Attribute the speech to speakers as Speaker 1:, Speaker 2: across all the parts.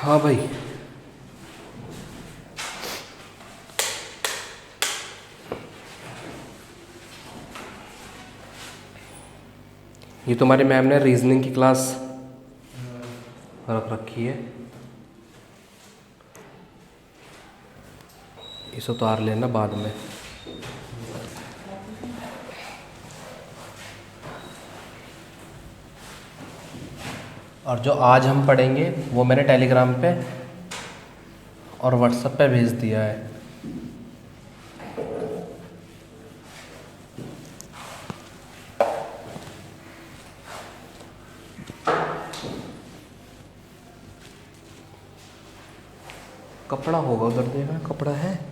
Speaker 1: हाँ भाई। ये तुम्हारी मैम ने रीजनिंग की क्लास रख रखी है, इसे उतार लेना बाद में। और जो आज हम पढ़ेंगे वो मैंने टेलीग्राम पे और व्हाट्सएप पे भेज दिया है। कपड़ा होगा उधर, देखा कपड़ा है।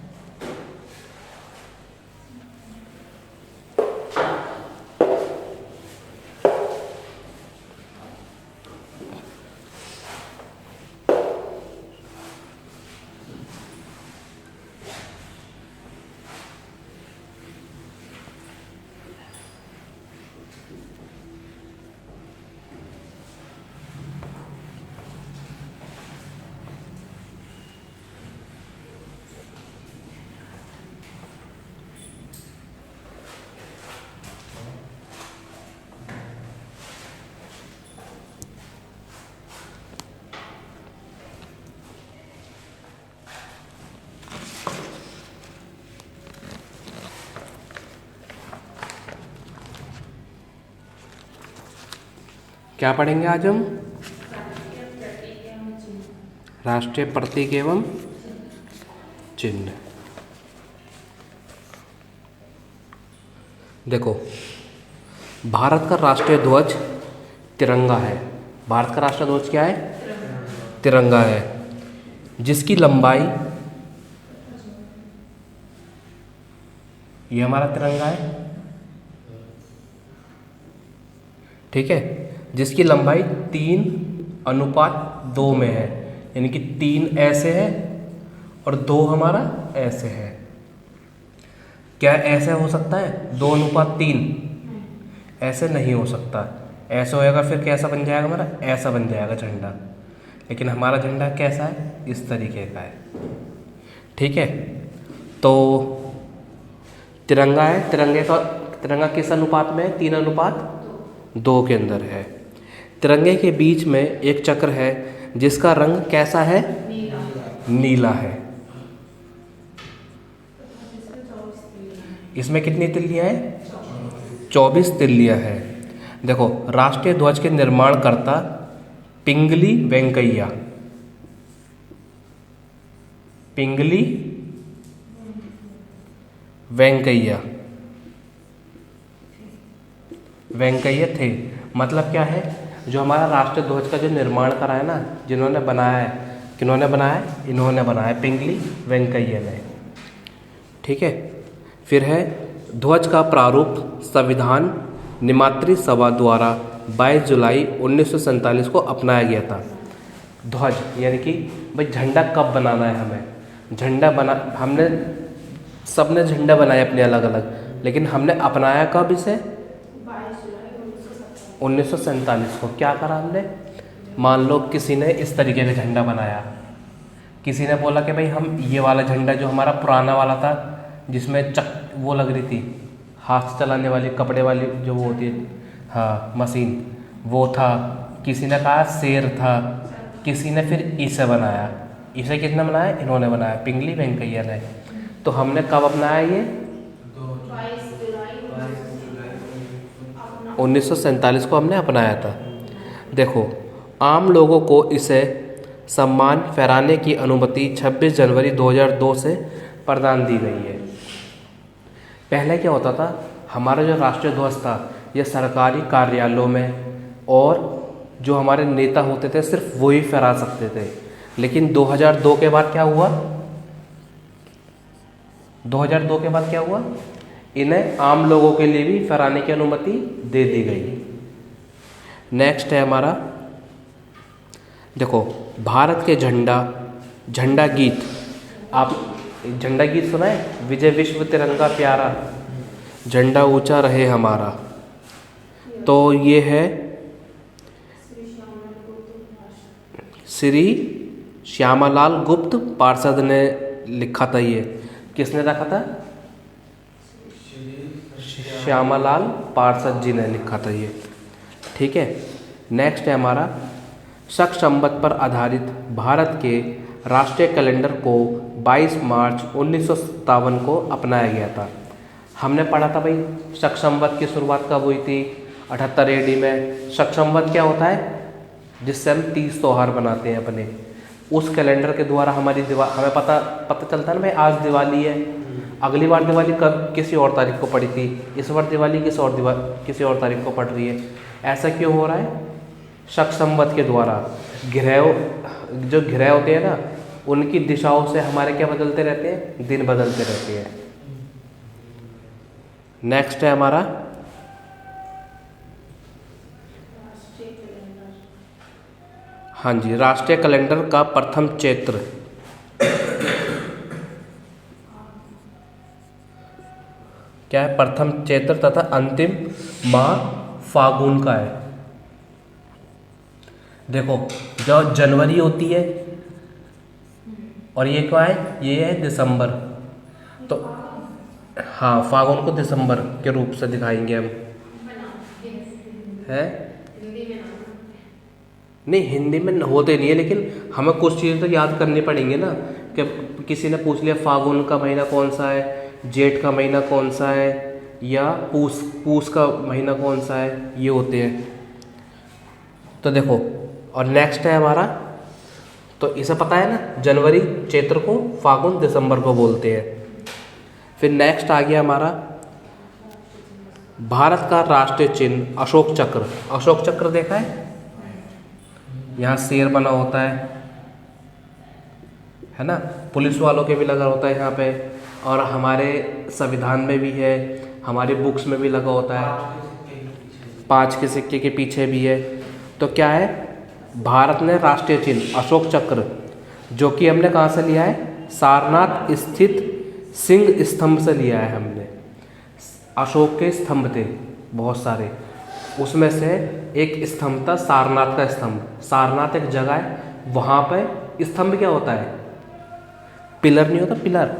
Speaker 1: क्या पढ़ेंगे आज हम? राष्ट्रीय प्रतीक एवं चिन्ह। देखो, भारत का राष्ट्रीय ध्वज तिरंगा है। भारत का राष्ट्रीय ध्वज क्या है? तिरंगा है, जिसकी लंबाई, ये हमारा तिरंगा है, ठीक है, जिसकी लंबाई 3:2 में है, यानी कि 3 ऐसे है और 2 हमारा ऐसे है। क्या ऐसे हो सकता है 2:3? ऐसे नहीं हो सकता। ऐसे होएगा फिर कैसा बन जाएगा हमारा? ऐसा बन जाएगा झंडा। लेकिन हमारा झंडा कैसा है? इस तरीके का है, ठीक है। तो तिरंगा है, तिरंगा किस अनुपात में है? 3:2 के अंदर है। तिरंगे के बीच में एक चक्र है जिसका रंग कैसा है? नीला है। इसमें कितनी तिल्लियां हैं? 24 तिल्लियां हैं। देखो, राष्ट्रीय ध्वज के निर्माणकर्ता पिंगली वेंकैया, पिंगली वेंकैया थे। मतलब क्या है? जो हमारा राष्ट्रीय ध्वज का जो निर्माण करा है ना, जिन्होंने बनाया है, किन्होंने बनाया है? इन्होंने बनाया, पिंगली वेंकैया ने, ठीक है। फिर है ध्वज का प्रारूप संविधान निमात्री सभा द्वारा 22 जुलाई 1947 को अपनाया गया था। ध्वज यानी कि भाई झंडा कब बनाना है हमें? झंडा बना, हमने सबने झंडा बनाए अपने अलग अलग, लेकिन हमने अपनाया कब इसे? 1947 को। क्या करा हमने? मान लो किसी ने इस तरीके का झंडा बनाया, किसी ने बोला कि भाई हम ये वाला झंडा जो हमारा पुराना वाला था, जिसमें वो लग रही थी, हाथ से चलाने वाली, कपड़े वाली जो वो होती है, हाँ मशीन, वो था। किसी ने कहा शेर था, किसी ने फिर इसे बनाया। इसे किसने बनाया? इन्होंने बनाया, पिंगली वेंकैया ने। तो हमने कब अपनाया ये? 1947 को हमने अपनाया था। देखो, आम लोगों को इसे सम्मान फहराने की अनुमति 26 जनवरी 2002 से प्रदान दी गई है। पहले क्या होता था? हमारा जो राष्ट्रीय ध्वज था यह सरकारी कार्यालयों में और जो हमारे नेता होते थे सिर्फ वो ही फहरा सकते थे। लेकिन 2002 के बाद क्या हुआ? 2002 के बाद क्या हुआ? इन्हें आम लोगों के लिए भी फहराने की अनुमति दे दी गई। नेक्स्ट है हमारा, देखो, भारत के झंडा गीत। आप झंडा गीत सुना है? विजय विश्व तिरंगा प्यारा, झंडा ऊंचा रहे हमारा। तो ये है श्री श्यामालाल गुप्त पार्षद ने लिखा था। ये किसने रखा था? श्यामालाल पार्षद जी ने लिखा था ये। ठीक है। नेक्स्ट है हमारा, शक संवत पर आधारित भारत के राष्ट्रीय कैलेंडर को 22 मार्च 1957 को अपनाया गया था। हमने पढ़ा था भाई शक संवत की शुरुआत कब हुई थी? 78 AD में। शक संवत क्या होता है? जिससे हम 30 त्यौहार बनाते हैं अपने। उस कैलेंडर के द्वारा हमारी हमें पता चलता है ना भाई आज दिवाली है, अगली बार दिवाली कब किसी और तारीख को पड़ी थी, इस बार दिवाली किसी और तारीख को पड़ रही है। ऐसा क्यों हो रहा है? शक संवत के द्वारा जो ग्रह होते हैं ना, उनकी दिशाओं से हमारे क्या बदलते रहते हैं? दिन बदलते रहते हैं। नेक्स्ट है हमारा, हाँ जी, राष्ट्रीय कैलेंडर का प्रथम चैत्र क्या है? प्रथम चैत्र तथा अंतिम माह फागुन का है। देखो जो जनवरी होती है और ये क्या है? ये है दिसंबर। तो हाँ, फागुन को दिसंबर के रूप से दिखाएंगे हम, है नहीं हिंदी में होते नहीं है, लेकिन हमें कुछ चीज़ें तो याद करनी पड़ेंगी ना। कि किसी ने पूछ लिया फागुन का महीना कौन सा है, जेठ का महीना कौन सा है, या पूस का महीना कौन सा है, ये होते हैं। तो देखो, और नेक्स्ट है हमारा, तो इसे पता है ना, जनवरी चैत्र को, फागुन दिसंबर को बोलते हैं। फिर नेक्स्ट आ गया हमारा भारत का राष्ट्रीय चिन्ह अशोक चक्र। अशोक चक्र देखा है? यहाँ शेर बना होता है ना, पुलिस वालों के भी लगा होता है यहाँ पे, और हमारे संविधान में भी है, हमारी बुक्स में भी लगा होता है, 5 के सिक्के के पीछे भी है। तो क्या है? भारत ने राष्ट्रीय चिन्ह अशोक चक्र, जो कि हमने कहाँ से लिया है? सारनाथ स्थित सिंह स्तंभ से लिया है हमने। अशोक के स्तंभ थे बहुत सारे, उसमें से एक स्तंभ था सारनाथ का स्तंभ। सारनाथ एक जगह है, वहाँ पे स्तंभ क्या होता है? पिलर नहीं होता, पिलर,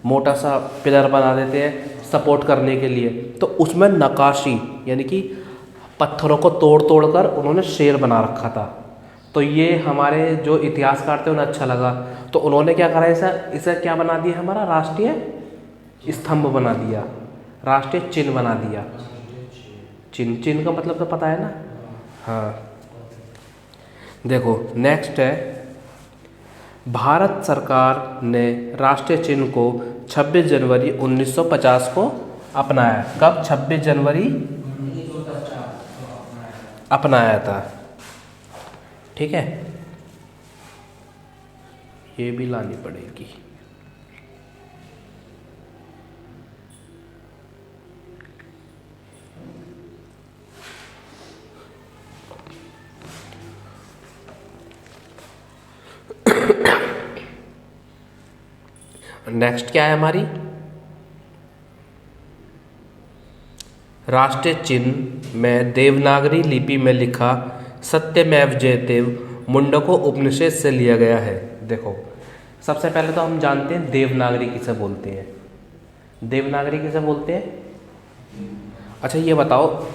Speaker 1: मोटा सा पिलर बना देते हैं सपोर्ट करने के लिए। तो उसमें नक्काशी यानी कि पत्थरों को तोड़ तोड़ कर उन्होंने शेर बना रखा था। तो ये हमारे जो इतिहासकार थे उन्हें अच्छा लगा, तो उन्होंने क्या करा, इसे क्या बना दिया? हमारा राष्ट्रीय स्तंभ बना दिया, राष्ट्रीय चिन्ह बना दिया। चिन्ह का मतलब तो पता है ना? हाँ। देखो नेक्स्ट है, भारत सरकार ने राष्ट्रीय चिन्ह को 26 जनवरी 1950 को अपनाया। कब? 26 जनवरी अपनाया था। ठीक है, ये भी लानी पड़ेगी। नेक्स्ट क्या है हमारी? राष्ट्रीय चिन्ह में देवनागरी लिपि में लिखा सत्यमेव जयते मुंडको उपनिषद से लिया गया है। देखो सबसे पहले तो हम जानते हैं देवनागरी किसे बोलते हैं। देवनागरी किसे बोलते हैं? अच्छा ये बताओ,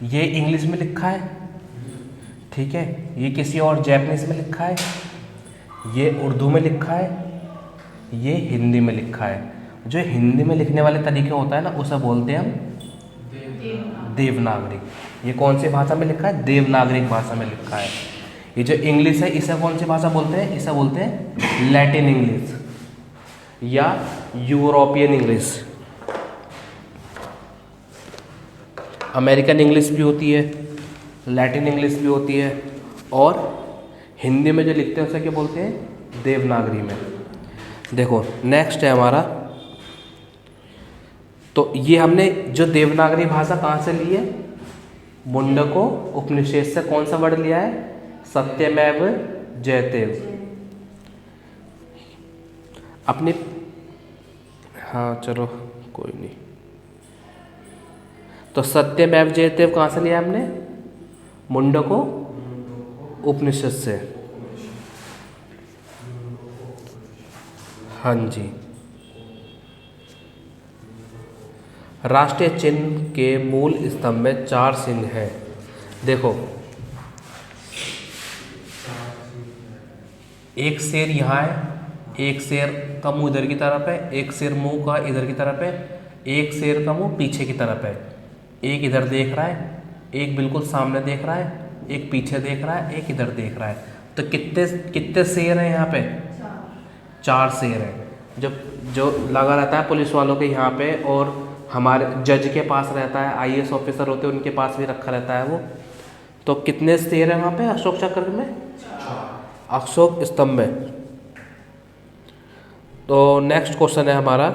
Speaker 1: ये इंग्लिश में लिखा है, ठीक है, ये किसी और जैपनीज में लिखा है, ये उर्दू में लिखा है, ये हिंदी में लिखा है। जो हिंदी में लिखने वाले तरीके होता है ना, उसे बोलते हैं हम देवनागरी। ये कौन सी भाषा में लिखा है? देवनागरिक भाषा में लिखा है। ये जो इंग्लिश है इसे कौन सी भाषा बोलते हैं? इसे बोलते हैं लैटिन इंग्लिश। या यूरोपियन इंग्लिश। अमेरिकन इंग्लिश भी होती है, लैटिन इंग्लिश भी होती है, और हिंदी में जो लिखते हैं उसे क्या बोलते हैं, देवनागरी में। देखो नेक्स्ट है हमारा, तो ये हमने जो देवनागरी भाषा कहाँ से ली है, मुंडको उपनिषद से। कौन सा वर्ड लिया है, सत्यमेव जयते। अपनी, हाँ चलो कोई नहीं, तो सत्यमेव जयते कहाँ से लिया हमने, मुंडको उपनिषद से। हाँ जी। राष्ट्रीय चिन्ह के मूल स्तंभ में 4 सिंह हैं। देखो एक शेर यहाँ है, एक शेर का मुंह इधर की तरफ है, एक शेर मुंह का इधर की तरफ है, एक शेर का मुंह पीछे की तरफ है, एक इधर देख रहा है, एक बिल्कुल सामने देख रहा है, एक पीछे देख रहा है, एक इधर देख रहा है। तो कितने कितने शेर हैं यहाँ पे, 4 शेर हैं। जो लगा रहता है पुलिस वालों के यहाँ पे, और हमारे जज के पास रहता है, IAS ऑफिसर होते हैं उनके पास भी रखा रहता है वो। तो कितने शेर हैं वहाँ पे अशोक चक्र में, अशोक स्तंभ में। तो नेक्स्ट क्वेश्चन है हमारा,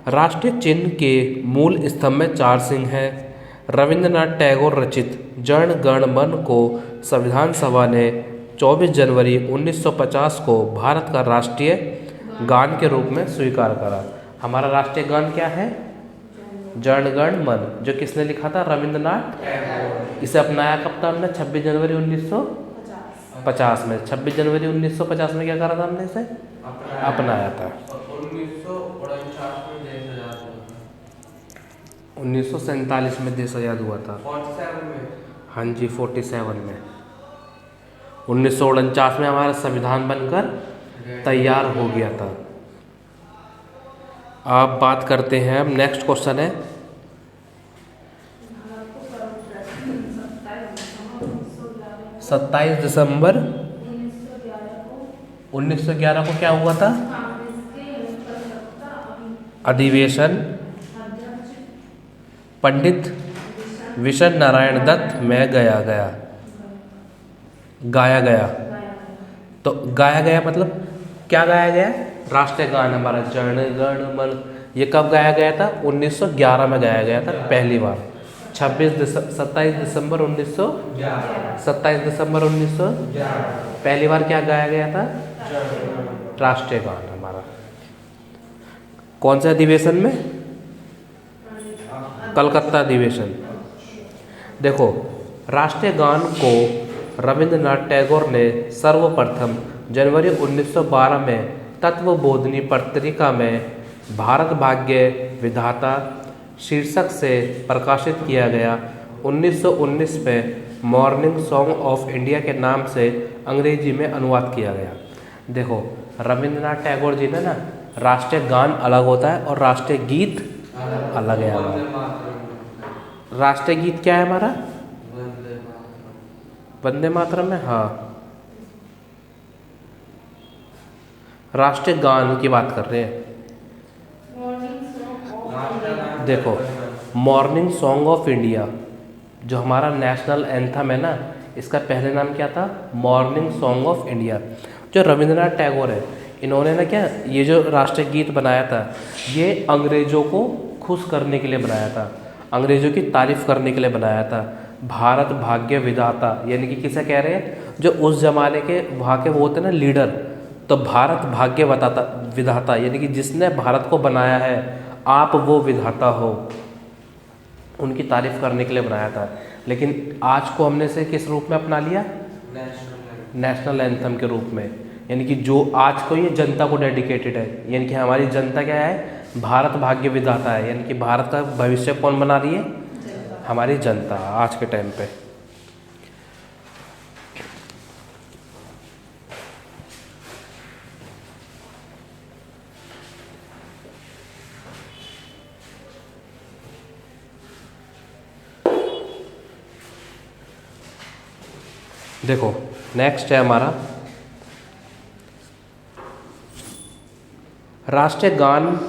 Speaker 1: राष्ट्रीय चिन्ह के मूल स्तंभ में 4 सिंह हैं। रविंद्रनाथ टैगोर रचित जन गण मन को संविधान सभा ने 24 जनवरी 1950 को भारत का राष्ट्रीय गान के रूप में स्वीकार करा। हमारा राष्ट्रीय गान क्या है, जन गण मन, जो किसने लिखा था, रविंद्रनाथ टैगोर। इसे अपनाया कब था हमने, 26 जनवरी 1950 में। 26 जनवरी 1950 में क्या करा था हमने, इसे अपनाया था। 1947 में देश आजाद हुआ था। 47 में, हाँ जी 47 में। 1949 में हमारा संविधान बनकर तैयार हो गया था। आप बात करते हैं, हम नेक्स्ट क्वेश्चन है, सत्ताईस दिसंबर 1911 को क्या हुआ था, अधिवेशन पंडित विशन नारायण दत्त में गाया गया। तो गाया गया मतलब क्या गाया गया, राष्ट्रीय गान हमारा जन गण मन। ये कब गाया गया था, 1911 में गाया गया था पहली बार। 27 दिसंबर 1900 पहली बार क्या गाया गया था, राष्ट्रीय गान हमारा। कौन से अधिवेशन में, कलकत्ता अधिवेशन। देखो राष्ट्रीय गान को रविंद्रनाथ टैगोर ने सर्वप्रथम जनवरी 1912 में तत्वबोधिनी पत्रिका में भारत भाग्य विधाता शीर्षक से प्रकाशित किया गया। 1919 में मॉर्निंग सॉन्ग ऑफ इंडिया के नाम से अंग्रेजी में अनुवाद किया गया। देखो रविंद्रनाथ टैगोर जी ने ना, राष्ट्रीय गान अलग होता है और राष्ट्रीय गीत अलग है हमारा। राष्ट्रीय गीत क्या है हमारा, वंदे मातरम में, हाँ। राष्ट्रीय गान की बात कर रहे हैं। देखो मॉर्निंग सॉन्ग ऑफ इंडिया जो हमारा नेशनल एंथम है ना, इसका पहले नाम क्या था, मॉर्निंग सॉन्ग ऑफ इंडिया। जो रविंद्रनाथ टैगोर है, इन्होंने ना क्या, ये जो राष्ट्रीय गीत बनाया था, ये अंग्रेजों को खुश करने के लिए बनाया था, अंग्रेजों की तारीफ करने के लिए बनाया था। भारत भाग्य विधाता यानी कि किसे कह रहे हैं, जो उस जमाने के वहाँ के वो होते ना लीडर। तो भारत भाग्य विधाता यानी कि जिसने भारत को बनाया है, आप वो विधाता हो, उनकी तारीफ करने के लिए बनाया था। लेकिन आज को हमने से किस रूप में अपना लिया, नेशनल एंथम के रूप में। यानी कि जो आज को ये जनता को डेडिकेटेड है, यानी कि हमारी जनता क्या है, भारत भाग्य विधाता है। यानी कि भारत का भविष्य कौन बना रही है, हमारी जनता आज के टाइम पे। देखो नेक्स्ट है हमारा, राष्ट्रगान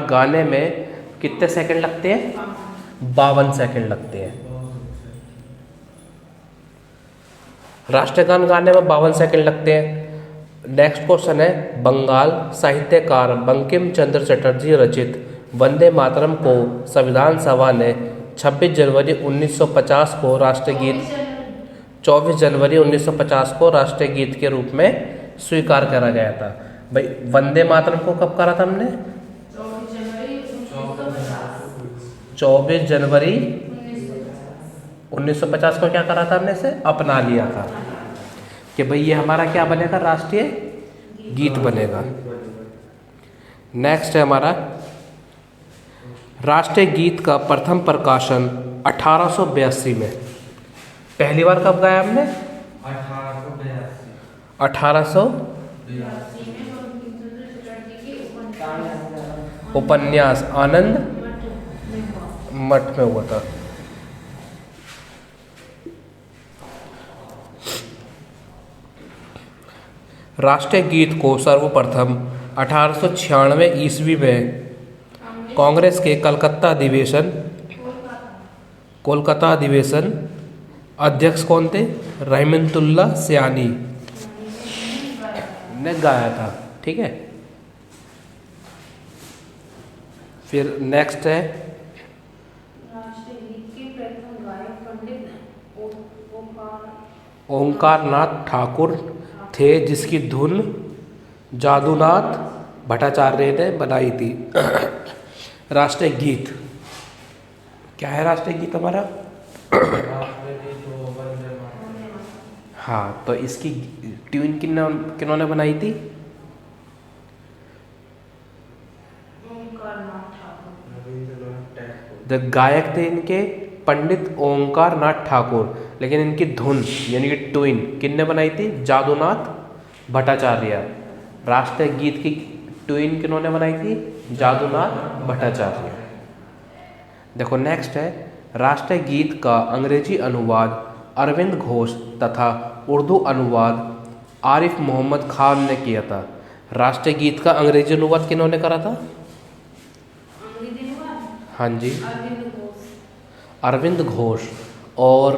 Speaker 1: गाने में कितने सेकंड लगते हैं? 52 सेकंड लगते हैं। राष्ट्रगान गाने में 52 सेकंड लगते हैं। नेक्स्ट क्वेश्चन है, बंगाल साहित्यकार बंकिम चंद्र चटर्जी रचित वंदे मातरम को संविधान सभा ने 26 जनवरी 1950 को राष्ट्रीय गीत 24 जनवरी 1950 को राष्ट्रीय गीत के रूप में स्वीकार करा गया था। भाई वंदे मातरम को कब करा था हमने? 24 जनवरी 1950 को क्या करा था हमने? से अपना लिया था कि भाई ये हमारा क्या बनेगा? राष्ट्रीय गीत बनेगा। नेक्स्ट है हमारा, राष्ट्रीय गीत का प्रथम प्रकाशन 1882 में। पहली बार कब गाया हमने? 1882 उपन्यास आनंद मठ में हुआ था। राष्ट्रीय गीत को सर्वप्रथम 1896 ईस्वी में कांग्रेस के कोलकाता अधिवेशन अध्यक्ष कौन थे? रहमतुल्लाह सयानी ने गाया था। ठीक है, फिर नेक्स्ट है,
Speaker 2: राष्ट्रीय गीत के प्रथम गायक पंडित
Speaker 1: ओंकारनाथ ठाकुर थे, जिसकी धुन जादूनाथ भट्टाचार्य ने बनाई थी। राष्ट्रीय गीत क्या है? राष्ट्रीय गीत हमारा हाँ, तो इसकी ट्यून किन्होंने बनाई थी? द गायक थे इनके पंडित ओंकारनाथ ठाकुर, लेकिन इनकी धुन यानी कि ट्यून किन्ने बनाई थी? जादूनाथ भट्टाचार्य। राष्ट्रीय गीत की ट्यून किन्होंने बनाई थी? जादूनाथ भट्टाचार्य। देखो नेक्स्ट है, राष्ट्रीय गीत का अंग्रेजी अनुवाद अरविंद घोष तथा उर्दू अनुवाद आरिफ मोहम्मद खान ने किया था। राष्ट्रीय गीत का अंग्रेजी अनुवाद किन्होंने करा था? हाँ जी, अरविंद घोष। और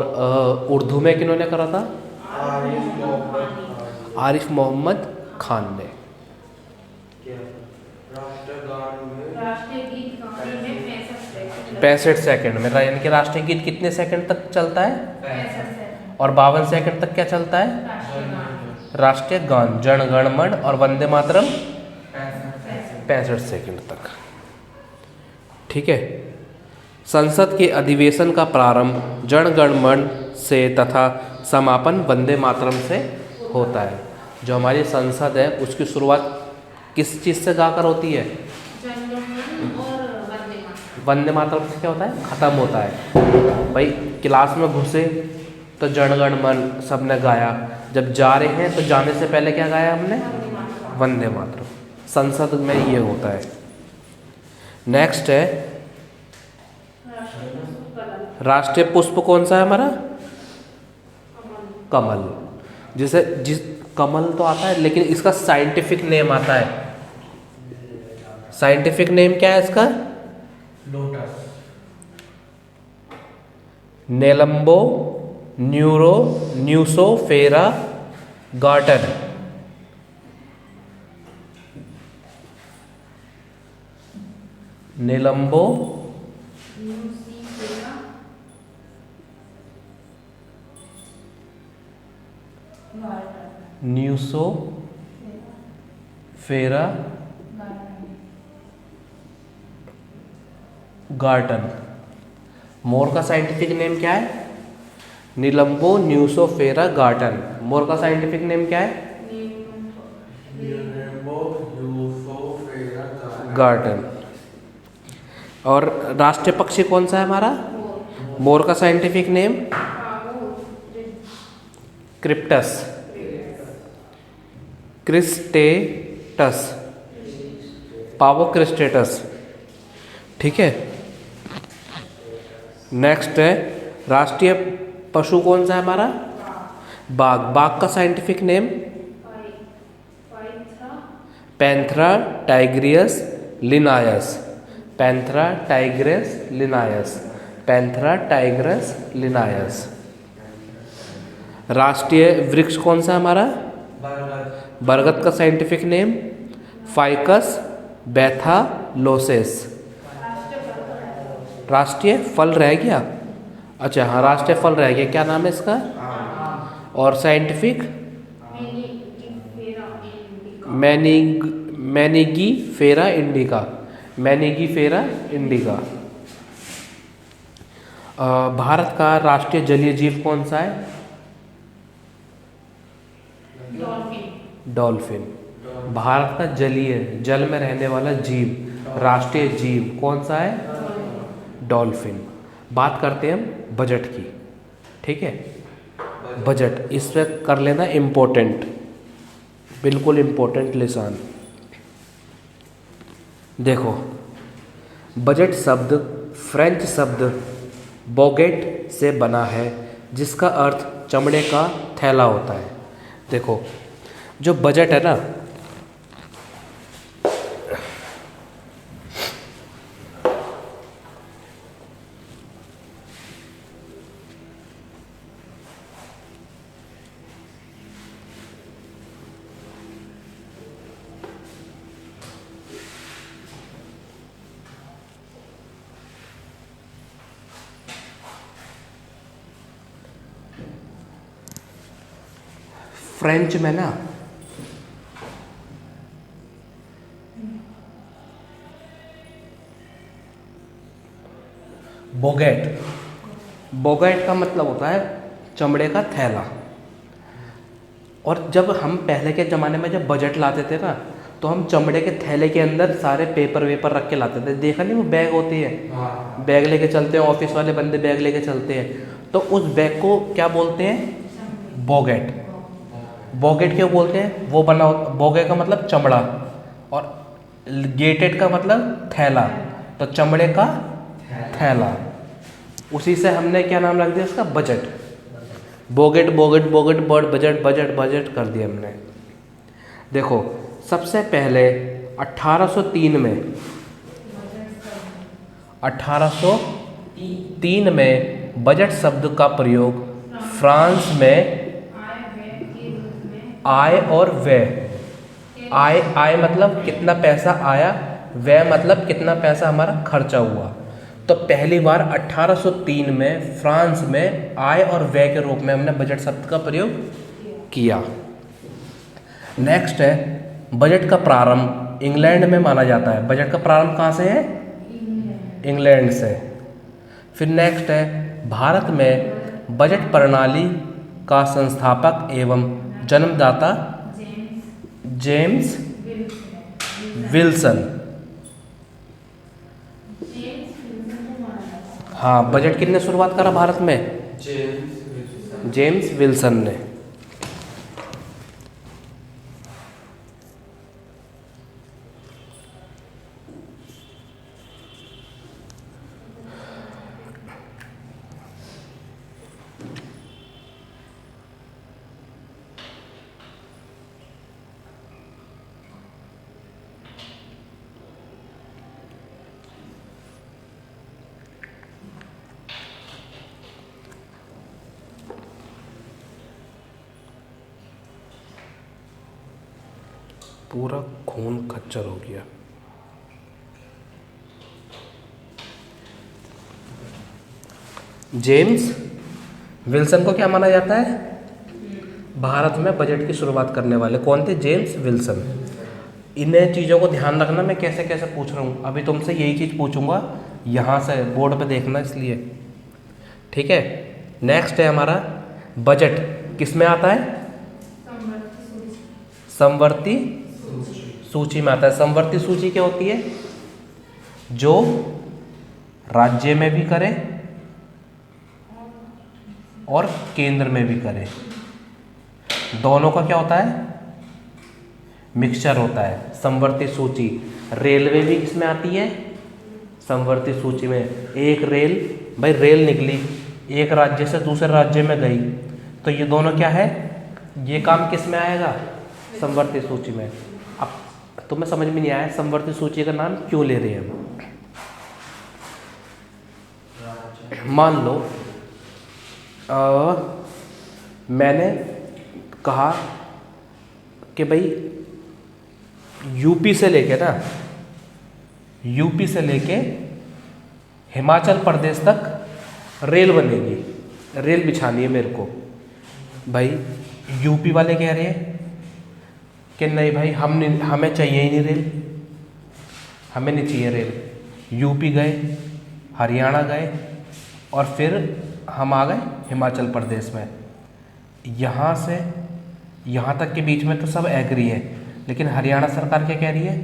Speaker 1: उर्दू में किन्होंने करा था? आरिफ मोहम्मद खान ने।
Speaker 2: राष्ट्रीय गीत गाने में
Speaker 1: 65 सेकंड में, यानी कि राष्ट्रीय गीत कितने सेकंड तक चलता है?
Speaker 2: 65
Speaker 1: और 52 सेकंड तक क्या चलता है? राष्ट्रीय गान जन गण मन और वंदे मातरम 65 सेकंड तक। ठीक है, संसद के अधिवेशन का प्रारंभ जन गण मन से तथा समापन वंदे मातरम से होता है। जो हमारी संसद है उसकी शुरुआत किस चीज़ से गाकर होती है? वंदे मातरम से क्या होता है? ख़त्म होता है। भाई क्लास में घुसे तो जन गण मन सबने गाया, जब जा रहे हैं तो जाने से पहले क्या गाया हमने? वंदे मातरम। संसद में ये होता है। नेक्स्ट है, राष्ट्रीय पुष्प कौन सा है हमारा? कमल। जिस कमल तो आता है, लेकिन इसका साइंटिफिक नेम आता है। साइंटिफिक नेम क्या है इसका?
Speaker 3: लोटस।
Speaker 1: नेलम्बो न्यूसोफेरा गार्टन। नेलम्बो न्यूसोफेरा गार्टन। मोर का साइंटिफिक नेम क्या है? निलम्बो न्यूसोफेरा गार्टन। मोर का साइंटिफिक नेम क्या है? गार्टन। और राष्ट्रीय पक्षी कौन सा है हमारा? मोर का साइंटिफिक नेम? क्रिप्टस। क्रिस्टेटस, पावोक्रिस्टेटस। ठीक है, नेक्स्ट है, राष्ट्रीय पशु कौन सा है हमारा? बाघ। बाघ का scientific name? Panthera tigris Linnaeus, Panthera tigris Linnaeus, Panthera tigris Linnaeus. राष्ट्रीय वृक्ष कौन सा है हमारा? बरगद का साइंटिफिक नेम फाइकस बैथालोसेस। राष्ट्रीय फल रह गया, अच्छा हाँ राष्ट्रीय फल रह गया, क्या नाम है इसका? और साइंटिफिक मैनिगीफेरा इंडिका, मैनिगीफेरा इंडिका। भारत का राष्ट्रीय जलीय जीव कौन सा है? डॉल्फिन। भारत का जलीय, जल में रहने वाला जीव, राष्ट्रीय जीव कौन सा है? डॉल्फिन। बात करते हैं हम बजट की, ठीक है? बजट इस पे कर लेना इम्पोर्टेंट, बिल्कुल इम्पोर्टेंट लेसन। देखो, बजट शब्द फ्रेंच शब्द बोगेट से बना है, जिसका अर्थ चमड़े का थैला होता है। देखो, जो बजट है ना, फ्रेंच में ना बोगेट, बोगेट का मतलब होता है चमड़े का थैला। और जब हम पहले के ज़माने में जब बजट लाते थे ना, तो हम चमड़े के थैले के अंदर सारे पेपर वेपर रख के लाते थे। देखा नहीं वो बैग होती है, बैग लेके चलते हैं, ऑफिस वाले बंदे बैग लेके चलते हैं, तो उस बैग को क्या बोलते हैं? बोगेट। बोगेट क्यों बोलते हैं? वो बना, बोगे का मतलब चमड़ा और गेटेड का मतलब थैला, तो चमड़े का थैला, उसी से हमने क्या नाम रख दिया उसका? बजट। बोगेट बोगेट बोगेट बर्ड बजट बजट बजट कर दिया हमने। देखो, सबसे पहले 1803 में 1803 में बजट शब्द का प्रयोग फ्रांस में आय और व्यय, आय मतलब कितना पैसा आया, व्यय मतलब कितना पैसा हमारा खर्चा हुआ। तो पहली बार 1803 में फ्रांस में आय और व्यय के रूप में हमने बजट शब्द का प्रयोग किया। नेक्स्ट है बजट का प्रारंभ इंग्लैंड में माना जाता है। बजट का प्रारंभ कहाँ से है? इंग्लैंड से। फिर नेक्स्ट है भारत में बजट प्रणाली का संस्थापक एवं जन्मदाता जेम्स विल्सन। हाँ, बजट किसने शुरुआत करा भारत में? जेम्स विल्सन ने। पूरा खून खच्चर हो गया। जेम्स विल्सन को क्या माना जाता है? भारत में बजट की शुरुआत करने वाले कौन थे? James Wilson. इन्हें चीज़ों को ध्यान रखना, मैं कैसे कैसे पूछ रहा हूँ। अभी तुमसे यही चीज़ पूछूंगा, यहाँ से बोर्ड पे देखना, इसलिए ठीक है। नेक्स्ट है हमारा बजट किस में आता है? समवर्ती सूची में आता है। समवर्ती सूची क्या होती है? जो राज्य में भी करे और केंद्र में भी करे, दोनों का क्या होता है? मिक्सचर होता है। समवर्ती सूची रेलवे भी किसमें आती है? समवर्ती सूची में। एक रेल, भाई रेल निकली एक राज्य से दूसरे राज्य में गई, तो ये दोनों क्या है? ये काम किस में आएगा? समवर्ती सूची में। अब तुम्हें समझ में नहीं आया समवर्ती सूची का नाम क्यों ले रहे हैं हम। मान लो मैंने कहा कि भाई यूपी से लेके हिमाचल प्रदेश तक रेल बनेगी, रेल बिछानी है मेरे को। भाई यूपी वाले कह रहे हैं कि नहीं भाई हमें चाहिए ही नहीं रेल, हमें नहीं चाहिए रेल। यूपी गए, हरियाणा गए और फिर हम आ गए हिमाचल प्रदेश में। यहाँ से यहाँ तक के बीच में तो सब एग्री है, लेकिन हरियाणा सरकार क्या कह रही है,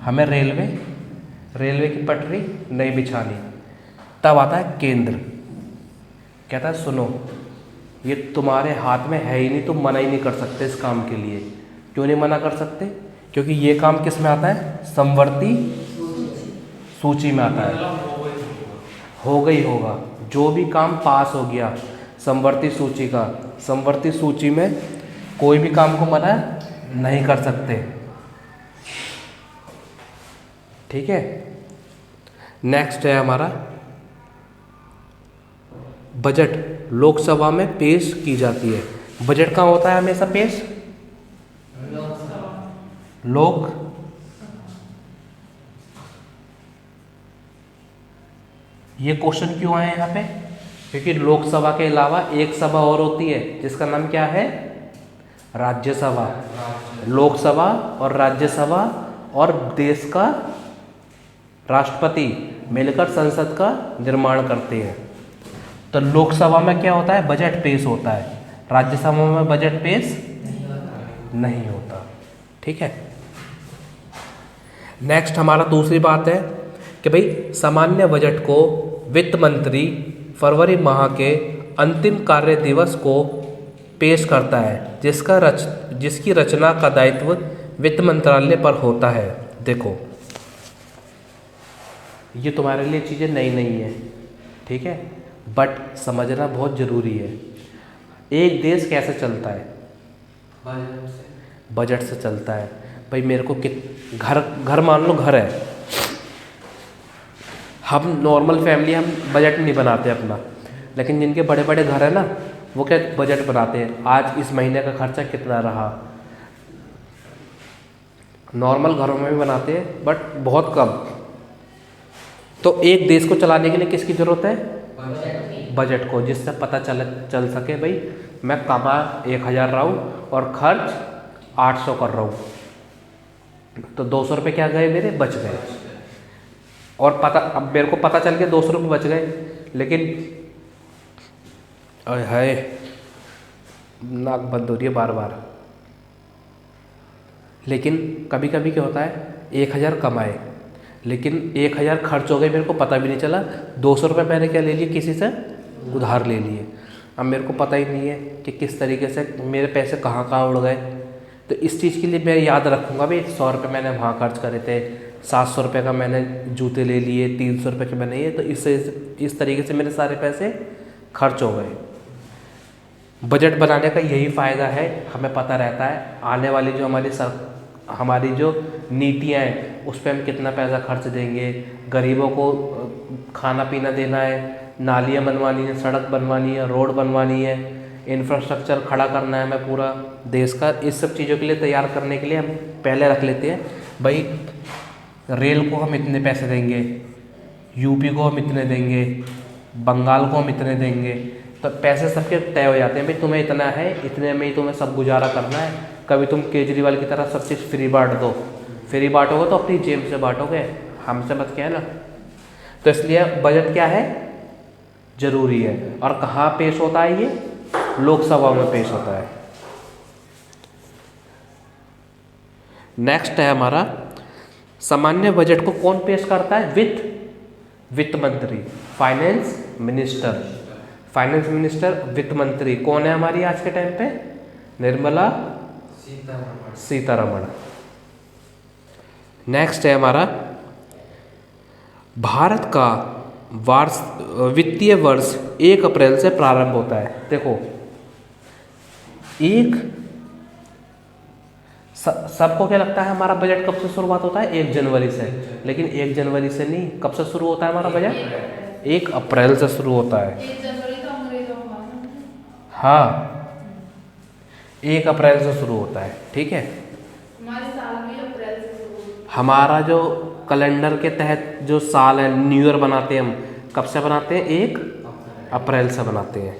Speaker 1: हमें रेलवे की पटरी नहीं बिछानी। तब आता है केंद्र, कहता है सुनो ये तुम्हारे हाथ में है ही नहीं, तुम मना ही नहीं कर सकते इस काम के लिए। क्यों नहीं मना कर सकते? क्योंकि ये काम किस में आता है, समवर्ती सूची में आता है। हो गई होगा, जो भी काम पास हो गया समवर्ती सूची का, समवर्ती सूची में कोई भी काम को मना नहीं कर सकते। ठीक है, नेक्स्ट है हमारा बजट लोकसभा में पेश की जाती है। बजट कहाँ होता है हमेशा पेश? लोक ये क्वेश्चन क्यों आए यहाँ पे? क्योंकि लोकसभा के अलावा एक सभा और होती है जिसका नाम क्या है, राज्यसभा। लोकसभा और राज्यसभा और देश का राष्ट्रपति मिलकर संसद का निर्माण करते हैं। तो लोकसभा में क्या होता है, बजट पेश होता है, राज्यसभा में बजट पेश नहीं होता। ठीक है, नेक्स्ट हमारा दूसरी बात है कि भाई सामान्य बजट को वित्त मंत्री फरवरी माह के अंतिम कार्य दिवस को पेश करता है, जिसकी रचना का दायित्व वित्त मंत्रालय पर होता है। देखो ये तुम्हारे लिए चीज़ें नई नहीं है, ठीक है, बट समझना बहुत ज़रूरी है। एक देश कैसे चलता है, बजट से चलता है। भाई मेरे को घर मान लो घर है, हम नॉर्मल फैमिली हम बजट नहीं बनाते अपना, लेकिन जिनके बड़े बड़े घर है ना वो क्या बजट बनाते हैं, आज इस महीने का खर्चा कितना रहा। नॉर्मल घरों में भी बनाते हैं बट बहुत कम। तो एक देश को चलाने के लिए किसकी ज़रूरत है, बजट को, जिससे पता चल सके भाई मैं कमा 1000 रहा हूँ और खर्च 800 कर रहा हूँ, तो 200 रुपये क्या गए मेरे, बच गए। और पता अब मेरे को पता चल गया 200 रुपये बच गए, लेकिन हाय नाक बंद हो रही है बार बार। लेकिन कभी कभी क्या होता है 1000 कमाए लेकिन 1000 खर्च हो गए, मेरे को पता भी नहीं चला। 200 रुपये मैंने क्या ले लिए, किसी से उधार ले लिए। अब मेरे को पता ही नहीं है कि किस तरीके से मेरे पैसे कहाँ कहाँ उड़ गए। तो इस चीज़ के लिए मैं याद रखूँगा भाई 100 रुपये मैंने वहाँ खर्च करे थे, 700 रुपये का मैंने जूते ले लिए, 300 रुपये के मैंने ये, तो इस तरीके से मेरे सारे पैसे खर्च हो गए। बजट बनाने का यही फ़ायदा है, हमें पता रहता है आने वाली जो हमारी जो नीतियाँ हैं उस पर हम कितना पैसा खर्च देंगे। गरीबों को खाना पीना देना है, नालियाँ बनवानी है, सड़क बनवानी है, रोड बनवानी है, इंफ्रास्ट्रक्चर खड़ा करना है हमें पूरा देश का। इस सब चीज़ों के लिए तैयार करने के लिए हम पहले रख लेते हैं भाई रेल को हम इतने पैसे देंगे, यूपी को हम इतने देंगे, बंगाल को हम इतने देंगे। तो पैसे सबके तय हो जाते हैं भाई तुम्हें इतना है, इतने में ही तुम्हें सब गुजारा करना है। कभी तुम केजरीवाल की तरह सब चीज़ फ्री बांट दो, फ्री बांटोगे तो अपनी जेब से बांटोगे, हमसे मत क्या है ना। तो इसलिए बजट क्या है, जरूरी है। और कहाँ पेश होता है ये, लोकसभा में पेश होता है। नेक्स्ट है हमारा सामान्य बजट को कौन पेश करता है, वित्त मंत्री, फाइनेंस मिनिस्टर। फाइनेंस मिनिस्टर वित्त मंत्री कौन है हमारी आज के टाइम पे, निर्मला सीतारमण। नेक्स्ट है हमारा भारत का वित्तीय वर्ष 1 अप्रैल से प्रारंभ होता है। देखो 1 सबको क्या लगता है हमारा बजट कब से शुरुआत होता है? 1 जनवरी से। लेकिन 1 जनवरी से नहीं, कब से शुरू होता है हमारा बजट? 1 अप्रैल से शुरू होता है।
Speaker 2: 1 जनवरी तो अंग्रेजों का मालूम।
Speaker 1: हाँ, 1 अप्रैल से शुरू होता है। ठीक है,
Speaker 2: हमारे साल भी अप्रैल से शुरू होता है।
Speaker 1: हमारा जो कैलेंडर के तहत जो साल है, न्यू ईयर बनाते हैं हम, कब से बनाते हैं? 1 अप्रैल से बनाते हैं।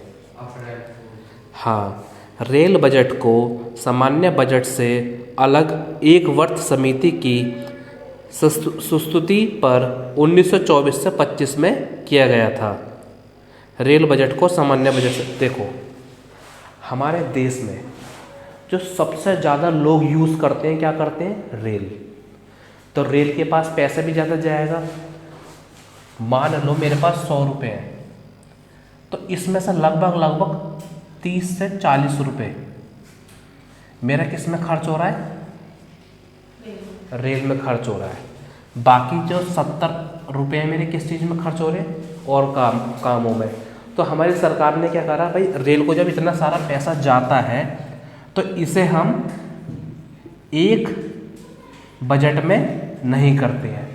Speaker 1: हाँ, रेल बजट को सामान्य बजट से अलग एक वर्ष समिति की सुस्तुति पर 1924 से 25 में किया गया था। रेल बजट को सामान्य बजट से, देखो हमारे देश में जो सबसे ज़्यादा लोग यूज़ करते हैं, क्या करते हैं? रेल। तो रेल के पास पैसा भी ज़्यादा जाएगा। मान लो मेरे पास 100 रुपये हैं, तो इसमें से लगभग 30 से 40 रुपये मेरा किस में खर्च हो रहा है? रेल में खर्च हो रहा है। बाकी जो 70 रुपये मेरे किस चीज़ में खर्च हो रहे हैं? और कामों में। तो हमारी सरकार ने क्या करा भाई, रेल को जब इतना सारा पैसा जाता है तो इसे हम एक बजट में नहीं करते हैं।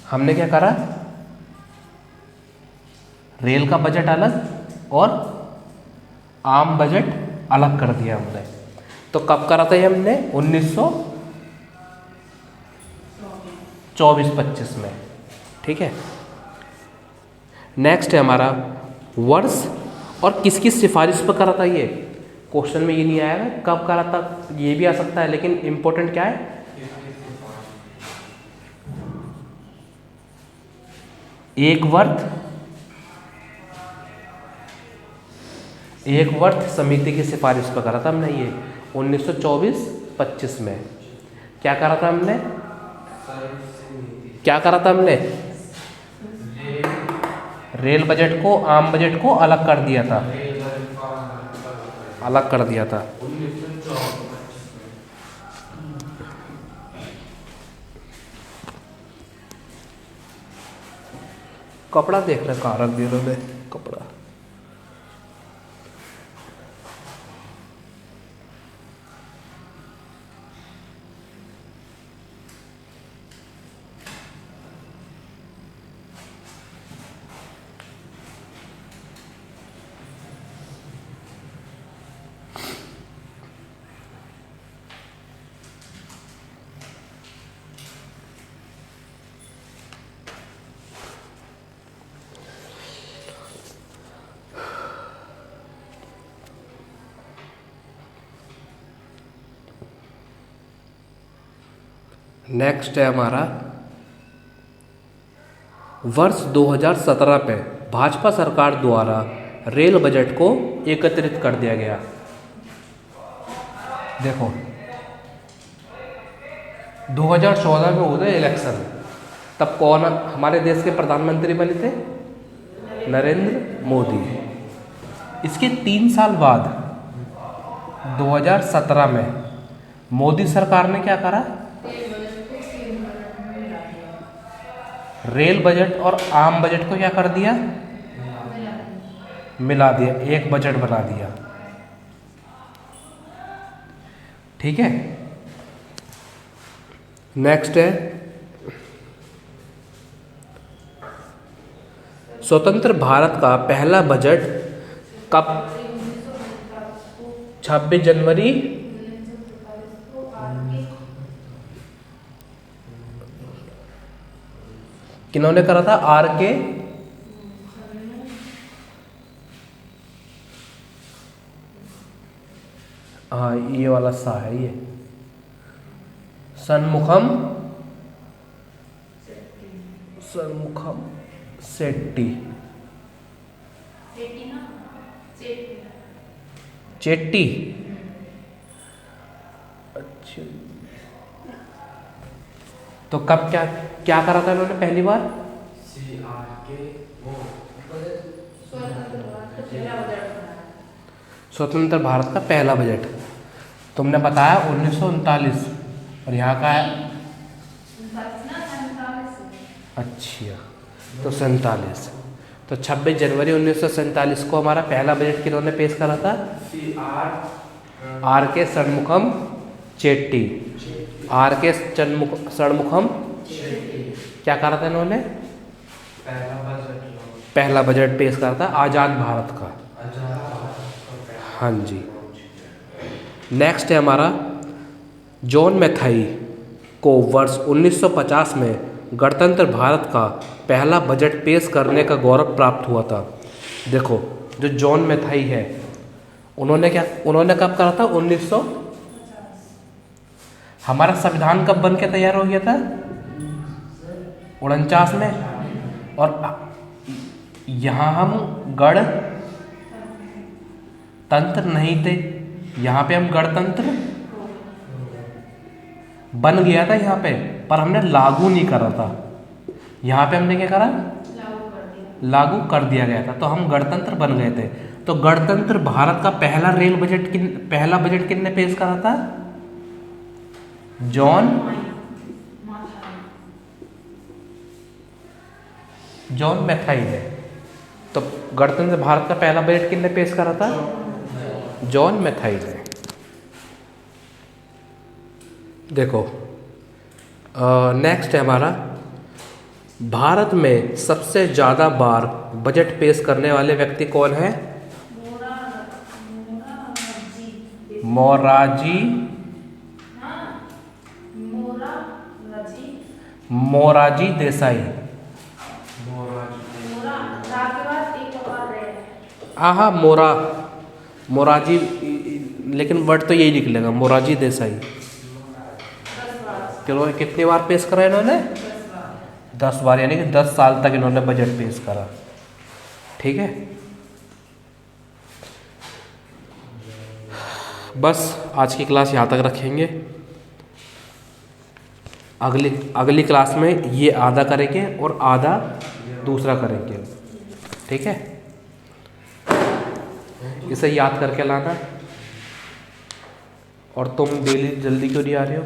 Speaker 1: हमने क्या करा, रेल का बजट अलग और आम बजट अलग कर दिया हमने। तो कब करा था ये हमने? 1924-25 में। ठीक है, नेक्स्ट है हमारा वर्ष और किस किस सिफारिश पर करा था ये? क्वेश्चन में ये नहीं आएगा कब करा था, ये भी आ सकता है, लेकिन इंपॉर्टेंट क्या है? एक वर्ष समिति की सिफारिश पर करा था हमने ये 1924-25 में। क्या करा था हमने? रेल बजट को, आम बजट को अलग कर दिया था। कपड़ा देख रहे कहाँ रख दिया उन्होंने? कपड़ा नेक्स्ट है हमारा वर्ष 2017 में भाजपा सरकार द्वारा रेल बजट को एकत्रित कर दिया गया। देखो 2014 में हुए थे इलेक्शन, तब कौन हमारे देश के प्रधानमंत्री बने थे? नरेंद्र मोदी। इसके 3 साल बाद 2017 में मोदी सरकार ने क्या करा? रेल बजट और आम बजट को क्या कर दिया? मिला दिया, एक बजट बना दिया। ठीक है, नेक्स्ट है स्वतंत्र भारत का पहला बजट कब? 26 जनवरी 1947 किन्होंने करा था? RK हाँ, ये वाला सा है, ये सन्मुखम शेट्टी। चेट्टी, अच्छा। तो कब क्या करा था इन्होंने पहली बार? स्वतंत्र भारत का पहला बजट तुमने बताया 1939 और यहाँ का है अच्छा तो 47। तो 26 जनवरी 1947 को हमारा पहला बजट किन्होंने पेश करा था? RK षणमुखम चेट्टी। आर के षणमुखम क्या करा था इन्होंने? पहला बजट पेश करा था आज़ाद भारत का। हाँ जी। नेक्स्ट है हमारा जॉन मैथाई को वर्ष 1950 में गणतंत्र भारत का पहला बजट पेश करने का गौरव प्राप्त हुआ था। देखो जो जॉन मैथाई है उन्होंने कब करा था? 1900। हमारा संविधान कब बन के तैयार हो गया था? 49 में। और यहाँ हम गणतंत्र नहीं थे, यहाँ पे हम गणतंत्र बन गया था यहाँ पे, पर हमने लागू नहीं करा था। यहाँ पे हमने क्या करा? लागू कर दिया गया था, तो हम गणतंत्र बन गए थे। तो गणतंत्र भारत का पहला पहला बजट किसने पेश करा था? जॉन मैथाई ने। तो गणतंत्र भारत का पहला बजट किसने पेश करा था? जॉन मैथाई ने। देखो नेक्स्ट है हमारा भारत में सबसे ज़्यादा बार बजट पेश करने वाले व्यक्ति कौन है? मोरारजी देसाई। हाँ मोरारजी, लेकिन वर्ड तो यही निकलेगा, मोरारजी देसाई। चलो कितनी बार पेश करा इन्होंने? 10 बार, यानी कि 10 साल तक इन्होंने बजट पेश करा। ठीक है, बस आज की क्लास यहाँ तक रखेंगे। अगली क्लास में ये आधा करेंगे और आधा दूसरा करेंगे। ठीक है, इसे याद करके लाना। और तुम डेली जल्दी क्यों नहीं आ रहे हो?